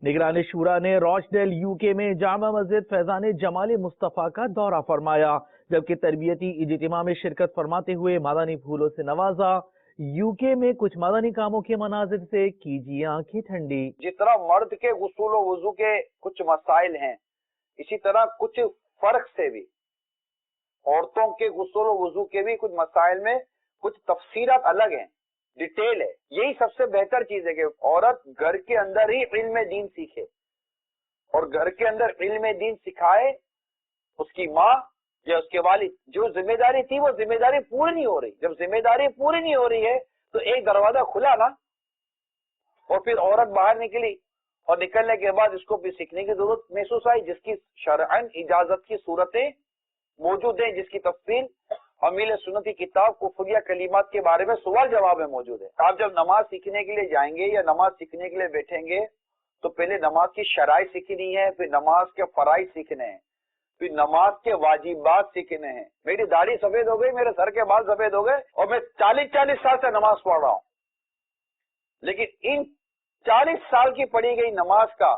نگران شورا نے روچڈیل UK میں جامع مسجد فیضان جمال مصطفیٰ کا دورہ فرمایا، جبکہ تربیتی اجتماع میں شرکت فرماتے ہوئے مدنی پھولوں سے نوازا۔ UK میں کچھ مدنی کاموں کے مناظر سے کیجیے آنکھیں ٹھنڈی۔ جس طرح مرد کے غسل و وضو کے کچھ مسائل ہیں، اسی طرح کچھ فرق سے بھی عورتوں کے غسل و وضو کے بھی کچھ مسائل میں کچھ تفصیلات الگ ہیں، ڈیٹیل ہے۔ یہی سب سے بہتر چیز ہے کہ عورت گھر کے اندر ہی علم دین سیکھے، اور گھر کے اندر علم دین سکھائے۔ اس کی ماں یا اس کے والد جو ذمہ داری تھی وہ ذمہ داری پوری نہیں ہو رہی، جب ذمہ داری پوری نہیں ہو رہی ہے تو ایک دروازہ کھلا نا، اور پھر عورت باہر نکلی اور نکلنے کے بعد اس کو بھی سیکھنے کی ضرورت محسوس آئی، جس کی شرعاً اجازت کی صورتیں موجود ہیں، جس کی تفصیل امیل سنت کی کتاب کفریہ کلمات کے بارے میں سوال جواب میں موجود ہے۔ آپ جب نماز سیکھنے کے لیے جائیں گے یا نماز سیکھنے کے لیے بیٹھیں گے تو پہلے نماز کی شرائط سیکھنی ہے، پھر نماز کے فرائض سیکھنے ہیں، پھر نماز کے واجبات سیکھنے ہیں۔ میری داڑھی سفید ہو گئی، میرے سر کے بال سفید ہو گئے، اور میں 40 سال سے نماز پڑھ رہا ہوں، لیکن ان 40 سال کی پڑھی گئی نماز کا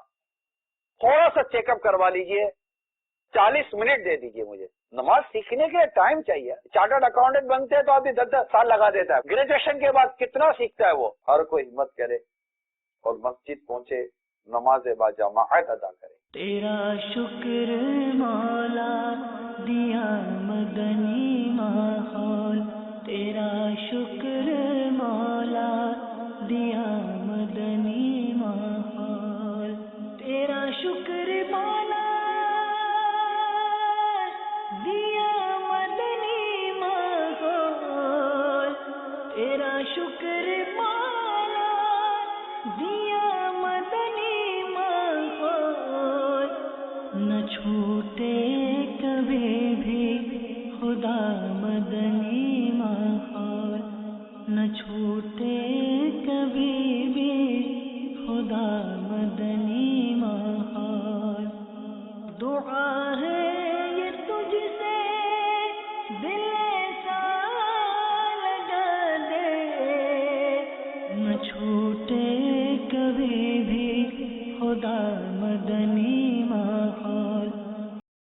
تھوڑا سا چیک اپ کروا لیجئے، 40 منٹ دے دیجئے مجھے۔ نماز سیکھنے کے لیے ٹائم چاہیے۔ چارٹرڈ اکاؤنٹنٹ بنتے ہیں تو آدمی 10 سال لگا دیتا ہے، گریجویشن کے بعد کتنا سیکھتا ہے وہ۔ ہر کوئی ہمت کرے اور مسجد پہنچے، نماز باجماعت ادا کرے۔ تیرا شکر مولا دیا مدنی ماحول، تیرا شکر مولا دیا مدنی ماحول، تیرا شکر مولا دیا مدنی ماحول، تیرا شکر مولا دیا مدنی ماحول، نہ چھوٹے کبھی بھی خدا مدنی ماحول، نہ چھوٹے کبھی بھی خدا مدنی ماحول۔ دعا ہے یہ تجھ سے دل ایسا لگا دے، نہ چھوٹے کبھی بھی خدا مدنی